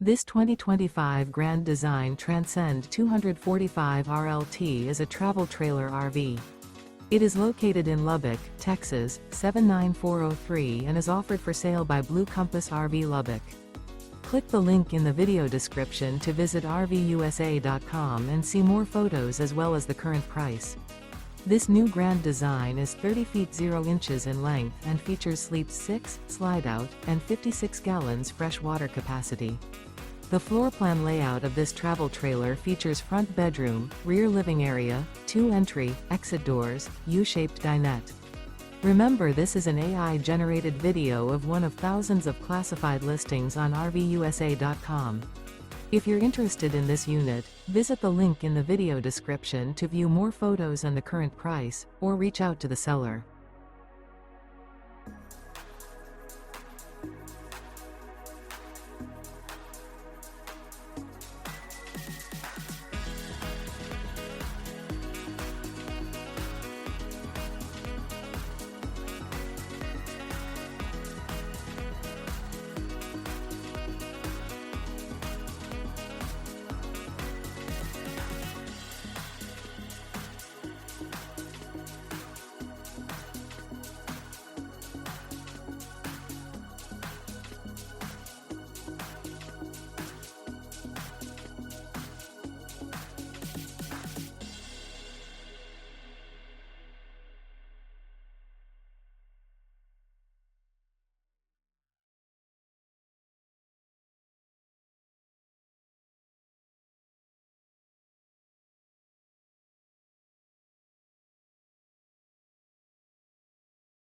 This 2025 Grand Design Transcend 245 RLT is a travel trailer RV. It is located in Lubbock, Texas, 79403 and is offered for sale by Blue Compass RV Lubbock. Click the link in the video description to visit RVUSA.com and see more photos as well as the current price. This new Grand Design is 30 feet 0 inches in length and features Sleep 6, Slideout, and 56 gallons fresh water capacity. The floor plan layout of this travel trailer features front bedroom, rear living area, 2 entry, exit doors, U-shaped dinette. Remember, this is an AI-generated video of one of thousands of classified listings on RVUSA.com. If you're interested in this unit, visit the link in the video description to view more photos and the current price, or reach out to the seller.